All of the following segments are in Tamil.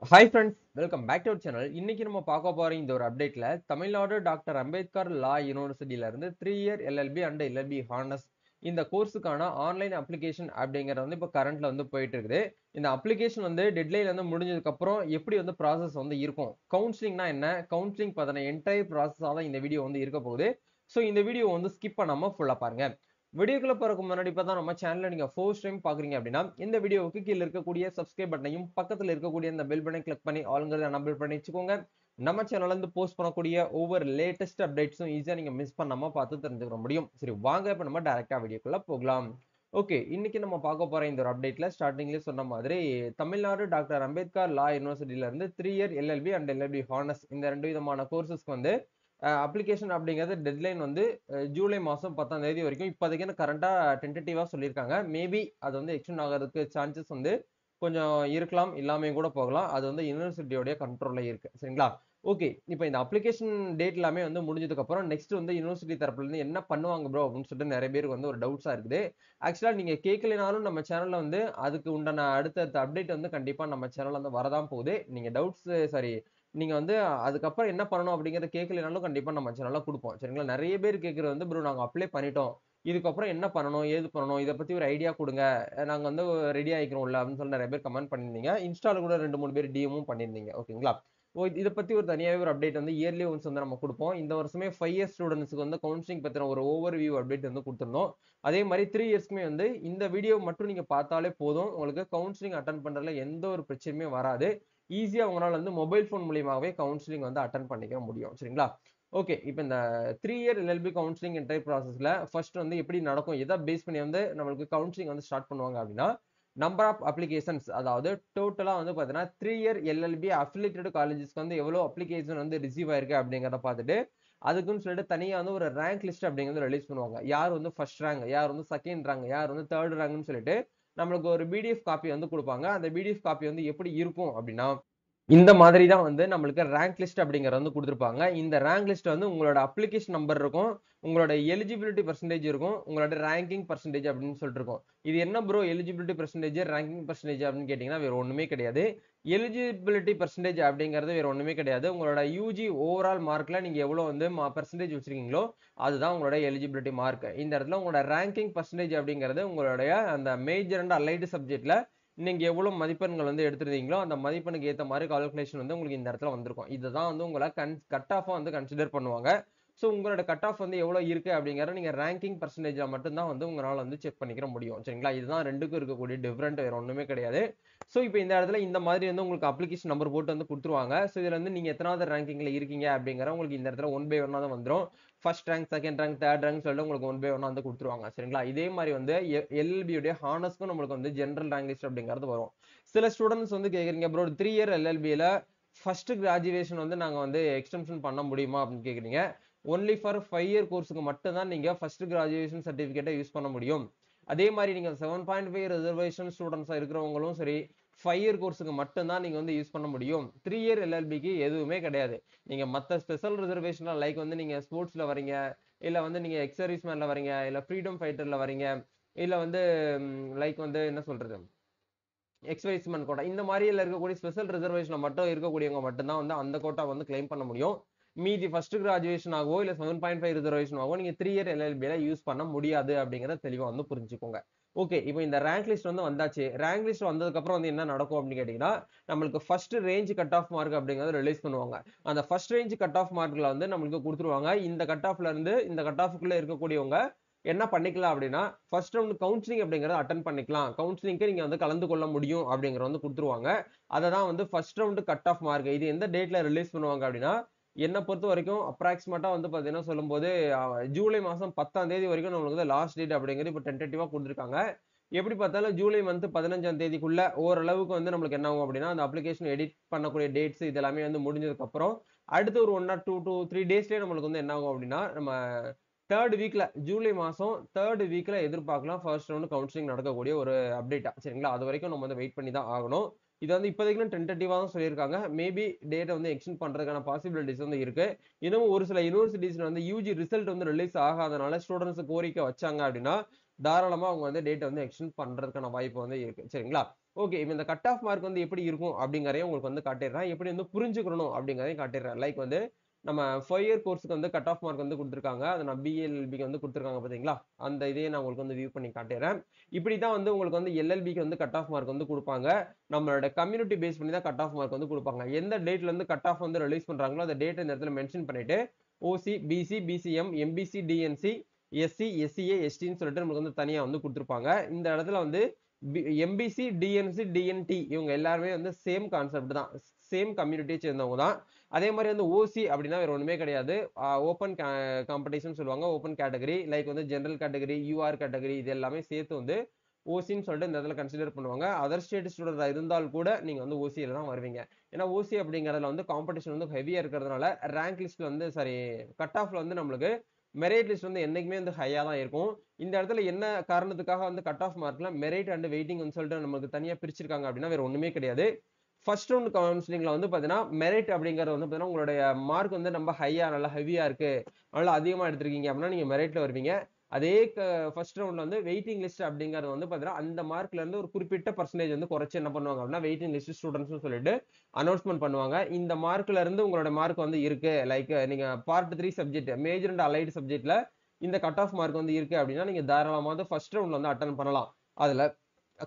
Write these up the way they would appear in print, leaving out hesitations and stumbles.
Hi friends, welcome back to our channel. இன்னைக்கு நம்ம பார்க்க போற இந்த ஒரு அப்டேட்ல தமிழ்நாடு டாக்டர் அம்பேத்கர் லா யூனிவர்சிட்டியில இருந்து 3 year LLB and LLB honours இந்த கோர்ஸுக்கான ஆன்லைன் அப்ளிகேஷன் அப்படிங்கிறது வந்து இப்போ கரண்ட்ல வந்து போயிட்டு இருக்குது. இந்த அப்ளிகேஷன் வந்து டெட்லைன் வந்து முடிஞ்சதுக்கு அப்புறம் எப்படி வந்து ப்ராசஸ் வந்து இருக்கும், கவுன்சிலிங்னா என்ன, கவுன்சிலிங் பார்த்தன என்டையர் ப்ராசஸாக தான் இந்த வீடியோ வந்து இருக்க போகுது. ஸோ இந்த வீடியோ வந்து ஸ்கிப் பண்ணாம ஃபுல்லா பாருங்க. வீடியோக்குள்ள போறதுக்கு முன்னாடி பார்த்தா நம்ம சேனலை நீங்க ஃபர்ஸ்ட் டைம் பாக்குறீங்க அப்படின்னா இந்த வீடியோவுக்கு கீழே இருக்கக்கூடிய சப்ஸ்கிரைப் பட்டனையும் பக்கத்துல இருக்கக்கூடிய இந்த பெல் பட்டனை கிளிக் பண்ணி ஆளுங்கிறத எனபிள் பண்ணி வச்சுக்கோங்க. நம்ம சேனல்ல இருந்து போஸ்ட் பண்ணக்கூடிய ஒவ்வொரு லேட்டஸ்ட் அப்டேட்ஸும் ஈஸியா நீங்க மிஸ் பண்ணாம பார்த்து தெரிஞ்சுக்க முடியும். சரி, வாங்க இப்ப நம்ம டைரக்டா வீடியோக்குள்ள போகலாம். ஓகே, இன்னைக்கு நம்ம பார்க்க போற இந்த ஒரு அப்டேட்ல ஸ்டார்டிங்லேயே சொன்ன மாதிரி தமிழ்நாடு டாக்டர் அம்பேத்கர் லா யூனிவர்சிட்டியில இருந்து 3 year LLB and LLB honours இந்த ரெண்டு விதமான கோர்சஸ்க்கு வந்து அப்ளிகேஷன் அப்படிங்கிறது டெட்லைன் வந்து ஜூலை மாசம் 10ஆம் தேதி வரைக்கும் இப்போதைக்கு கரண்டா டென்டேட்டிவா சொல்லியிருக்காங்க. மேபி அது வந்து எக்ஸ்டெண்ட் ஆகிறதுக்கு சான்சஸ் வந்து கொஞ்சம் இருக்கலாம், இல்லாமையும் கூட போகலாம். அது வந்து யூனிவர்சிட்டியோடைய கண்ட்ரோல்ல இருக்கு. சரிங்களா? ஓகே, இப்போ இந்த அப்ளிகேஷன் டேட் எல்லாமே வந்து முடிஞ்சதுக்கு அப்புறம் நெக்ஸ்ட் வந்து யூனிவர்சிட்டி தரப்புல இருந்து என்ன பண்ணுவாங்க ப்ரோ அப்படின்னு சொல்லிட்டு நிறைய பேருக்கு வந்து ஒரு டவுட்ஸா இருக்குது. ஆக்சுவலா நீங்க கேட்கலனாலும் நம்ம சேனல்ல வந்து அதுக்கு உண்டான அடுத்தடுத்த அப்டேட் வந்து கண்டிப்பா நம்ம சேனல்ல வந்து வரதான் போகுது. நீங்க டவுட்ஸ் சாரி, நீங்க வந்து அதுக்கப்புறம் என்ன பண்ணணும் அப்படிங்கிறத கேட்கலனாலும் கண்டிப்பா நம்ம சேனல்ல குடுப்போம். சரிங்களா? நெறைய பேர் கேட்கிறது வந்து ப்ரோ நாங்க அப்ளை பண்ணிட்டோம். இதுக்கப்புறம் என்ன பண்ணணும்? ஏது பண்ணணும்? இத பத்தி ஒரு ஐடியா குடுங்க. நாங்க வந்து ரெடி ஆயிக்கிறோம்ல அப்படின்னு சொல்லி நெறைய பேர் கமெண்ட் பண்ணியிருந்தீங்க. இன்ஸ்டால கூட 2, 3 பேர் டிஎம்மும் பண்ணியிருந்தீங்க. ஓகேங்களா? இத பத்தி ஒரு தனியாவே ஒரு அப்டேட் வந்து இயர்லி ஒன்ஸ் வந்து நம்ம குடுப்போம். இந்த வருஷமே 5 இயர்ஸ் ஸ்டூடண்ட்ஸ்க்கு வந்து கவுன்சிலிங் பத்தின ஒரு ஓவர் வியூ அப்டேட் வந்து குடுத்திருந்தோம். அதே மாரி 3 இயர்ஸ்க்குமே வந்து இந்த வீடியோ மட்டும் நீங்க பார்த்தாலே போதும். உங்களுக்கு கவுன்சிலிங் அட்டெண்ட் பண்றதுல எந்த ஒரு பிரச்சனையுமே வராது. ஈஸியா உங்களால வந்து மொபைல் ஃபோன் மூலியமாவே கவுன்சிலிங் வந்து அட்டெண்ட் பண்ணிக்க முடியும். சரிங்களா? ஓகே, இப்ப இந்த 3 இயர் எல்எல்பி கவுன்சிலிங் என்டையர் ப்ராசஸ்ல ஃபர்ஸ்ட் வந்து எப்படி நடக்கும்? எத பேஸ் பண்ணி வந்து நம்மளுக்கு கவுன்சிலிங் வந்து ஸ்டார்ட் பண்ணுவாங்க அப்படின்னா, நம்பர் ஆஃப் அப்ளிகேஷன்ஸ், அதாவது டோட்டலா வந்து பார்த்தீங்கன்னா 3 இயர் எல்எல்பி அஃபிலியேட்டட் காலேஜஸ்க்கு வந்து எவ்வளோ அப்ளிகேஷன் வந்து ரிசீவ் ஆயிருக்கு அப்படிங்கிறத பார்த்துட்டு, அதுக்குன்னு சொல்லிட்டு தனியா வந்து ஒரு ரேங்க் லிஸ்ட் அப்படிங்கிறது ரிலீஸ் பண்ணுவாங்க. யார் வந்து ஃபர்ஸ்ட் ரேங்க், யார் வந்து செகண்ட் ரேங்க், யார் வந்து தேர்ட் ரேங்க்னு சொல்லிட்டு நம்மளுக்கு ஒரு பிடிஎஃப் காப்பி வந்து குடுப்பாங்க. அந்த பிடிஎஃப் காப்பி வந்து எப்படி இருக்கும் அப்படின்னா, இந்த மாதிரி தான் வந்து நம்மளுக்கு ரேங்க் லிஸ்ட் அப்படிங்கிறது வந்து குடுத்திருப்பாங்க. இந்த ரேங்க் லிஸ்ட் வந்து உங்களோட அப்ளிகேஷன் நம்பர் இருக்கும். உங்களோட எலிஜிபிலிட்டி பெர்சன்டேஜ் இருக்கும். உங்களோட ரேங்கிங் பெர்சன்டேஜ் அப்படின்னு சொல்லிட்டு இருக்கும். இது என்ன bro eligibility percentage, ranking percentage அப்படின்னு கேட்டீங்கன்னா வேற ஒண்ணுமே கிடையாது. எலிஜிபிலிட்டி பெர்சன்டேஜ் அப்படிங்கிறது வேற ஒண்ணுமே கிடையாது. உங்களோட யுஜி ஓவரால் மார்க்ல நீங்க எவ்வளவு வந்து பெர்சன்டேஜ் வச்சிருக்கீங்களோ அதுதான் உங்களோட எலிஜிபிலிட்டி மார்க். இந்த இடத்துல உங்களோட ரேங்கிங் பெர்சன்டேஜ் அப்படிங்கிறது உங்களுடைய அந்த மேஜர் அண்ட் அலைடு சப்ஜெக்ட்ல நீங்க எவ்வளவு மதிப்பெண்கள் வந்து எடுத்திருந்தீங்களோ அந்த மதிப்பெண்ணுக்கு ஏத்த மாதிரி கால்குலேஷன் வந்து உங்களுக்கு இந்த இடத்துல வந்திருக்கும். இதுதான் வந்து உங்களை கட் ஆஃபா வந்து கன்சிடர் பண்ணுவாங்க. ஸோ உங்களோட கட் ஆஃப் வந்து எவ்வளவு இருக்கு அப்படிங்கறத நீங்க ரேங்கிங் பர்சன்டேஜ்ல மட்டும்தான் வந்து உங்களால வந்து செக் பண்ணிக்கிற முடியும். சரிங்களா? இதுதான் ரெண்டுக்கும் இருக்கக்கூடிய டிஃபரெண்ட், வேற ஒண்ணுமே கிடையாது. ஸோ இப்போ இந்த இடத்துல இந்த மாதிரி வந்து உங்களுக்கு அப்ளிகேஷன் நம்பர் போட்டு வந்து கொடுத்துருவாங்க. ஸோ இதுல வந்து நீங்க எத்தனாவது ரேங்கிங்ல இருக்கீங்க அப்படிங்கிற உங்களுக்கு இந்த இடத்துல ஒன் பை ஒன்னா தான் வந்துடும். First rank, second rank, third rank சொல்லிட்டு உங்களுக்கு ஒன் பை ஒன்னா வந்து கொடுத்துருவாங்க. சரிங்களா? இதே மாதிரி வந்து எல்எல்பி உடைய ஹானர்ஸ்க்கும் நம்மளுக்கு வந்து ஜெனரல் ரேங்க் லிஸ்ட் அப்படிங்கிறது வரும். சில ஸ்டூடெண்ட்ஸ் வந்து கேக்குறீங்க ப்ரோ 3 இயர் எல்எல்பியில ஃபர்ஸ்ட் கிராஜுவேஷன் வந்து நாங்க வந்து எக்ஸ்டென்ஷன் பண்ண முடியுமா அப்படின்னு கேக்குறீங்க. ஒன்லி ஃபார் 5 இயர் கோர்ஸுக்கு மட்டும் தான் நீங்க ஃபர்ஸ்ட் கிராஜுவேஷன் சர்டிபிகேட்டை யூஸ் பண்ண முடியும். அதே மாதிரி நீங்க 7.5 ரிசர்வேஷன் ஸ்டூடெண்ட்ஸா இருக்கிறவங்களும் சரி 5 இயர் கோர்ஸுக்கு மட்டும் தான் நீங்க வந்து யூஸ் பண்ண முடியும். 3 இயர் எல்எல்பிக்கு எதுவுமே கிடையாது. நீங்க மத்த ஸ்பெஷல் ரிசர்வேஷன்ல லைக் வந்து நீங்க ஸ்போர்ட்ஸ்ல வரீங்க, இல்ல வந்து நீங்க எக்ஸ் சர்வீஸ் மேன்ல வரீங்க, இல்ல ஃப்ரீடம் ஃபைட்டர்ல வரீங்க, இல்ல வந்து லைக் வந்து என்ன சொல்றது, எக்ஸ்வைஸ்மென்ட் கோட்டா இந்த மாதிரி இருக்கக்கூடிய ஸ்பெஷல் ரிசர்வேஷன்ல மட்டும் இருக்கக்கூடியவங்க மட்டும்தான் வந்து அந்த கோட்டா வந்து கிளைம் பண்ண முடியும். மீதி ஃபர்ஸ்ட் கிராஜுவேஷன் ஆகவோ இல்ல 7.5 ரிசர்வேஷன் ஆகவோ நீங்க 3 இயர் எல்எல்பியில யூஸ் பண்ண முடியாது அப்படிங்கறத தெளிவா வந்து புரிஞ்சுக்கோங்க. ஓகே, இப்போ இந்த ரேங்க் லிஸ்ட் வந்து வந்தாச்சு. ரேங்க் லிஸ்ட் வந்ததுக்கு அப்புறம் வந்து என்ன நடக்கும் அப்படின்னு கேட்டீங்கன்னா, நம்மளுக்கு first range cut off mark அப்படிங்கறத ரிலீஸ் பண்ணுவாங்க. அந்த ஃபர்ஸ்ட் ரேஞ்ச் கட் ஆஃப் மார்க்ல வந்து நம்மளுக்கு கொடுத்துருவாங்க. இந்த கட் ஆஃப்ல இருந்து இந்த கட் ஆஃப்க்குள்ள இருக்கக்கூடியவங்க என்ன பண்ணிக்கலாம் அப்படின்னா, ஃபர்ஸ்ட் ரவுண்ட் கவுன்சிலிங் அப்படிங்கறத அட்டெண்ட் பண்ணிக்கலாம். கவுன்சிலிங்க்கு நீங்க வந்து கலந்து கொள்ள முடியும் அப்படிங்கறத வந்து குடுத்துருவாங்க. அததான் வந்து first round cut off mark. இது எந்த டேட்ல ரிலீஸ் பண்ணுவாங்க அப்படின்னா, என்ன பொறுத்த வரைக்கும் அப்ராக்ஸிமேட்டா வந்து பாத்தீங்கன்னா சொல்லும்போது ஜூலை மாசம் 10ஆம் தேதி வரைக்கும் நம்மளுக்கு வந்து லாஸ்ட் டேட் அப்படிங்கிறது இப்ப டென்டேட்டிவா கொடுத்திருக்காங்க. எப்படி பார்த்தாலும் ஜூலை மந்த் 15ஆம் தேதிக்குள்ள ஓரளவுக்கு வந்து நம்மளுக்கு என்ன ஆகும் அப்படின்னா, அந்த அப்ளிகேஷன் எடிட் பண்ணக்கூடிய டேட்ஸ் இது எல்லாமே வந்து முடிஞ்சதுக்கு அப்புறம் அடுத்து ஒரு 1 ஆர் 2 to 3 டேஸ்லயே நம்மளுக்கு வந்து என்ன ஆகும் அப்படின்னா, நம்ம தேர்ட் வீக்ல ஜூலை மாசம் தேர்ட் வீக்ல எதிர்பார்க்கலாம் ஃபர்ஸ்ட் ரவுண்ட் கவுன்சிலிங் நடக்கக்கூடிய ஒரு அப்டேட்டா. சரிங்களா? அது வரைக்கும் நம்ம வந்து வெயிட் பண்ணி தான் ஆகணும். இது வந்து இப்போதைக்கு டென்டேட்டிவா தான் சொல்லியிருக்காங்க. மேபி டேட்டை வந்து எக்ஸ்டெண்ட் பண்றதுக்கான பாசிபிலிட்டிஸ் வந்து இருக்கு. இன்னும் ஒரு சில யூனிவர்சிட்டிஸ்ல வந்து யூஜி ரிசல்ட் வந்து ரிலீஸ் ஆகாதனால ஸ்டூடெண்ட்ஸ் கோரிக்கை வச்சாங்க அப்படின்னா தாராளமா அவங்க வந்து டேட்டை வந்து எக்ஸ்டெண்ட் பண்றதுக்கான வாய்ப்பு வந்து இருக்கு. சரிங்களா? ஓகே. இப்ப இந்த கட் ஆஃப் மார்க் வந்து எப்படி இருக்கும் அப்படிங்கிறதையும் உங்களுக்கு வந்து காட்டிடுறேன். எப்படி வந்து புரிஞ்சுக்கணும் அப்படிங்கிறதையும் காட்டிடுறேன். லைக் வந்து நம்ம 5 இயர் கோர்ஸ்க்கு வந்து கட் ஆஃப் மார்க் வந்து குடுத்துருக்காங்க. அத நான் பிஏ, எல்எல்பிக்கு வந்து குடுத்துருக்காங்க பார்த்தீங்களா? அந்த இதையே நான் உங்களுக்கு வந்து வியூ பண்ணி காட்டிடுறேன். இப்படி தான் வந்து உங்களுக்கு வந்து எல்எல்பிக்கு வந்து கட் ஆஃப் மார்க் வந்து குடுப்பாங்க. நம்மளோட கம்யூனிட்டி பேஸ் பண்ணி தான் கட் ஆஃப் மார்க் வந்து குடுப்பாங்க. எந்த டேட்ல இருந்து கட் ஆஃப் வந்து ரிலீஸ் பண்றாங்களோ, அந்த டேட்ட இந்த இடத்துல மென்ஷன் பண்ணிட்டு, OC, BC, BCM, MBC, DNC, SC, SCA, எஸ்டின்னு சொல்லிட்டு நமக்கு வந்து தனியா வந்து குடுத்துருப்பாங்க. இந்த இடத்துல வந்து எம்பிசி, டிஎன்சி, டிஎன்டி இவங்க எல்லாருமே வந்து சேம் கான்செப்ட் தான். சேம் கம்யூனிட்டியை சேர்ந்தவங்க தான். அதே மாதிரி வந்து ஓசி அப்படின்னா வேற ஒண்ணுமே கிடையாது. ஓப்பன் காம்படிஷன் சொல்லுவாங்க. ஓப்பன் கேட்டகரி லைக் வந்து ஜெனரல் கேட்டகரி, யூஆர் கேட்டகரி இது எல்லாமே சேர்த்து வந்து ஓசின்னு சொல்லிட்டு இந்த இடத்துல கன்சிடர் பண்ணுவாங்க. அதர் ஸ்டேட் ஸ்டூடெண்ட் இருந்தால் கூட நீங்க வந்து ஓசியில தான் வருவீங்க. ஏன்னா ஓசி அப்படிங்கறதுல வந்து காம்படிஷன் வந்து ஹெவியா இருக்கிறதுனால ரேங்க் லிஸ்ட்ல வந்து சாரி கட் ஆஃப்ல வந்து நம்மளுக்கு மெரிட் லிஸ்ட் வந்து என்னைக்குமே வந்து ஹையா தான் இருக்கும். இந்த இடத்துல என்ன காரணத்துக்காக வந்து கட் ஆஃப் மார்க்ல மெரிட் அண்ட் வெயிட்டிங் சொல்லிட்டு நமக்கு தனியா பிரிச்சிருக்காங்க அப்படின்னா வேற ஒண்ணுமே கிடையாது. ஃபர்ஸ்ட் ரவுண்ட் கவுன்சிலிங்ல வந்து பாத்தீங்கன்னா மெரிட் அப்படிங்கறது வந்து பாத்தீங்கன்னா உங்களுடைய மார்க் வந்து நம்ம ஹையா நல்லா ஹெவியா இருக்கு, நல்லா அதிகமா எடுத்திருக்கீங்க அப்படின்னா நீங்க மெரிட்ல வருவீங்க. அதே ஃபர்ஸ்ட் ரவுண்ட்ல வந்து வெயிட்டிங் லிஸ்ட் அப்படிங்கறது வந்து பாத்தீங்கன்னா அந்த மார்க்ல இருந்து ஒரு குறிப்பிட்ட பர்சன்டேஜ் வந்து குறைச்சு என்ன பண்ணுவாங்க அப்படின்னா வெயிட்டிங் லிஸ்ட் ஸ்டூடெண்ட்ஸ் சொல்லிட்டு அனௌன்ஸ்மெண்ட் பண்ணுவாங்க. இந்த மார்க்ல இருந்து உங்களோட மார்க் வந்து இருக்கு லைக் நீங்க part 3 subject major and allied சப்ஜெக்ட்ல இந்த கட் ஆஃப் மார்க் வந்து இருக்கு அப்படின்னா நீங்க தாராளமா வந்து ஃபர்ஸ்ட் ரவுண்ட்ல வந்து அட்டன் பண்ணலாம். அதுல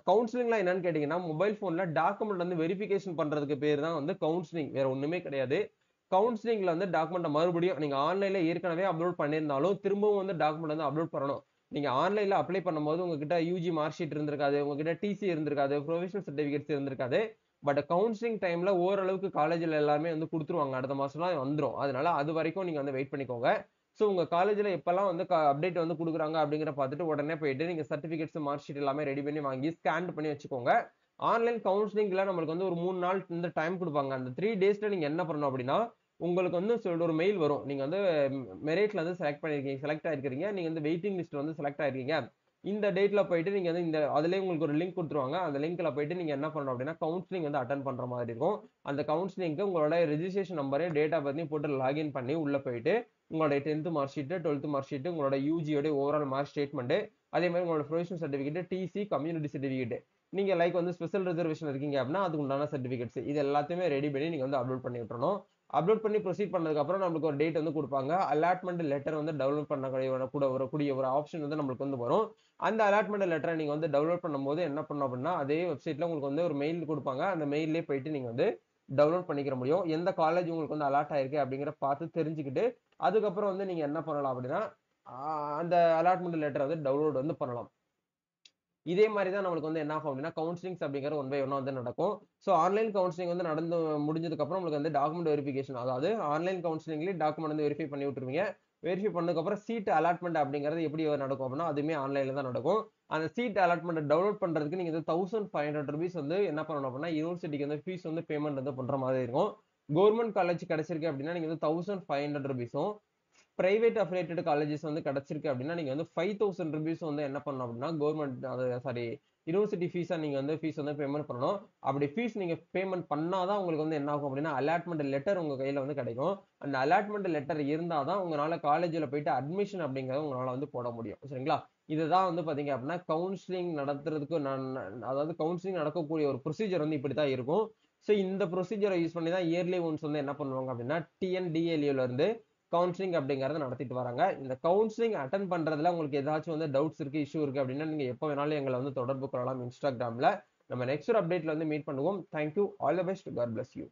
கவுன்சிலிங்லாம் என்னன்னு கேட்டீங்கன்னா மொபைல் போன்ல டாக்குமெண்ட் வந்து வெரிஃபிகேஷன் பண்றதுக்கு பேர் தான் வந்து கவுன்சிலிங், வேற ஒண்ணுமே கிடையாது. கவுன்சிலிங்ல வந்து டாக்குமெண்ட் மறுபடியும் நீங்க ஆன்லைன்ல ஏற்கனவே அப்லோட் பண்ணியிருந்தாலும் திரும்பவும் வந்து டாக்குமெண்ட் வந்து அப்லோட் பண்ணணும். நீங்க ஆன்லைன்ல அப்ளை பண்ணும்போது உங்ககிட்ட யூஜி மார்க் ஷீட் இருந்திருக்காது, உங்ககிட்ட டிசி இருந்திருக்காது, ப்ரொவிஷனல் சர்டிபிகேட்ஸ் இருந்திருக்காது. பட் கவுன்சிலிங் டைம்ல ஓரளவுக்கு காலேஜ்ல எல்லாமே வந்து கொடுத்துருவாங்க. அடுத்த மாசம்லாம் வந்துரும். அதனால அது வரைக்கும் நீங்க வந்து வெயிட் பண்ணிக்கோங்க. சோ உங்க காலேஜ்ல எப்பெல்லாம் வந்து அப்டேட் வந்து குடுக்குறாங்க அப்படிங்கிற பார்த்துட்டு உடனே போயிட்டு நீங்க சர்டிபிகேட்ஸ் மார்க் ஷீட் எல்லாமே ரெடி பண்ணி வாங்கி ஸ்கேன் பண்ணி வச்சுக்கோங்க. ஆன்லைன் கவுன்சிலிங்ல நம்மளுக்கு வந்து ஒரு 3 நாள் இந்த டைம் குடுப்பாங்க. அந்த 3 டேஸ்ல நீங்க என்ன பண்ணணும் அப்படின்னா, உங்களுக்கு வந்து சொல்லிட்டு ஒரு மெயில் வரும். நீங்க வந்து மெரிட்ல வந்து செலக்ட் பண்ணிருக்கீங்க, செலக்ட் ஆயிருக்கீங்க. நீங்க வந்து வெயிட்டிங் லிஸ்ட்ல வந்து செலக்ட் ஆயிருக்கீங்க. இந்த டேட்ல போயிட்டு நீங்க வந்து இந்த அதிலேயே உங்களுக்கு ஒரு லிங்க் குடுத்துருவாங்க. அந்த லிங்க்ல போயிட்டு நீங்க என்ன பண்ணணும் அப்படின்னா, கவுன்சிலிங் வந்து அட்டெண்ட் பண்ற மாதிரி இருக்கும். அந்த கவுன்சிலிங்க்கு உங்களோட ரெஜிஸ்ட்ரேஷன் நம்பரையும், டேட் ஆஃப் பர்த்தையும் போட்டு லாகின் பண்ணி உள்ள போயிட்டு உங்களுடைய 10th mark sheet, 12th mark sheet, உங்களோட யூஜியோட ஓவரால் மார்க் ஸ்டேட்மெண்ட், அதே மாதிரி உங்களோட provisional certificate, TC, community certificate, நீங்க லைக் வந்து ஸ்பெஷல் ரிசர்வேஷன் இருக்கீங்க அப்படின்னா அதுக்கு உண்டான சர்டிபிகேட்ஸ் இது எல்லாத்தையுமே ரெடி பண்ணி நீங்க வந்து அப்லோட் பண்ணி விட்டுறணும். அப்லோட் பண்ணி ப்ரொசீட் பண்ணதுக்கு அப்புறம் நம்மளுக்கு ஒரு டேட் வந்து கொடுப்பாங்க. அலாட்மெண்ட் லெட்டர் வந்து டவுன்லோட் பண்ண கூட வரக்கூடிய ஒரு ஆப்ஷன் வந்து நம்மளுக்கு வந்து வரும். அந்த அலாட்மெண்ட் லெட்டரை நீங்க வந்து டவுன்லோட் பண்ணும்போது என்ன பண்ணணும் அப்படின்னா அதே வெப்சைட்ல உங்களுக்கு வந்து ஒரு மெயில் கொடுப்பாங்க. அந்த மெயிலே போயிட்டு நீங்க வந்து டவுன்லோட் பண்ணிக்கிற முடியும். எந்த காலேஜ் உங்களுக்கு வந்து அலாட் ஆயிருக்கு அப்படிங்கிற பார்த்து தெரிஞ்சுக்கிட்டு அதுக்கப்புறம் வந்து நீங்க என்ன பண்ணலாம் அப்படின்னா அந்த அலாட்மெண்ட் லெட்டர் வந்து டவுன்லோட் வந்து பண்ணலாம். இதே மாதிரி தான் நம்மளுக்கு வந்து என்ன ஆகும் அப்படின்னா கவுன்சிலிங்ஸ் அப்படிங்கிற ஒன் பை ஒன்னா வந்து நடக்கும். ஸோ ஆன்லைன் கவுன்சிலிங் வந்து நடந்து முடிஞ்சதுக்கு அப்புறம் உங்களுக்கு வந்து டாக்குமெண்ட் வெரிஃபிகேஷன், அதாவது ஆன்லைன் கவுன்சிலிங்லேயே டாக்குமெண்ட் வந்து வெரிஃபை பண்ணி விட்டுருவீங்க. வெரிஃபை பண்ணதுக்கு அப்புறம் சீட் அலாட்மெண்ட் அப்படிங்கிறது எப்படி நடக்கும் அப்படின்னா அதுவுமே ஆன்லைன்ல தான் நடக்கும். அந்த சீட் அலாட்மெண்ட் டவுன்லோட் பண்றதுக்கு நீங்க வந்து ₹1500 வந்து என்ன பண்ணணும் அப்படின்னா யூனிவர்சிட்டிக்கு வந்து ஃபீஸ் வந்து பேமெண்ட் வந்து பண்ற மாதிரி இருக்கும். கவர்மெண்ட் காலேஜ் கிடைச்சிருக்கு அப்படின்னா நீங்க வந்து ₹1500 பிரைவேட் அஃபிலியேட்டட் காலேஜஸ் வந்து கிடைச்சிருக்கு அப்படின்னா நீங்க வந்து ₹5000 வந்து என்ன பண்ணணும் அப்படின்னா கவர்மெண்ட் அது சாரி யூனிவர்சிட்டி ஃபீஸா நீங்க வந்து ஃபீஸ் வந்து பேமெண்ட் பண்ணணும். அப்படி ஃபீஸ் நீங்க பேமெண்ட் பண்ணாதான் உங்களுக்கு வந்து என்ன ஆகும் அப்படின்னா அலாட்மெண்ட் லெட்டர் உங்க கையில வந்து கிடைக்கும். அந்த அலாட்மெண்ட் லெட்டர் இருந்தாதான் உங்களால காலேஜ்ல போயிட்டு அட்மிஷன் அப்படிங்கறத உங்களால வந்து போட முடியும். சரிங்களா? இதுதான் வந்து பாத்தீங்க அப்படின்னா கவுன்சிலிங் நடத்துறதுக்கு அதாவது கவுன்சிலிங் நடக்கக்கூடிய ஒரு ப்ரொசீஜர் வந்து இப்படித்தான் இருக்கும். சோ இந்த ப்ரொசீஜரை யூஸ் பண்ணி தான் இயர்லி ஒன்ஸ் வந்து என்ன பண்ணுவாங்க அப்படின்னா டிஎன்டிஏல இருந்து கவுன்சிலிங் அப்படிங்கறத நடத்திட்டு வராங்க. இந்த கவுன்சிலிங் அட்டன் பண்றதுல உங்களுக்கு ஏதாச்சும் வந்து டவுட்ஸ் இருக்கு, இஷ்யூ இருக்கு அப்படின்னா நீங்க எப்ப வேணாலும் எங்களை வந்து தொடர்பு கொள்ளலாம் இன்ஸ்டாகிராம்ல. நம்ம நெக்ஸ்ட் ஒரு அப்டேட்ல வந்து மீட் பண்ணுவோம். Thank you. All the best. God bless you.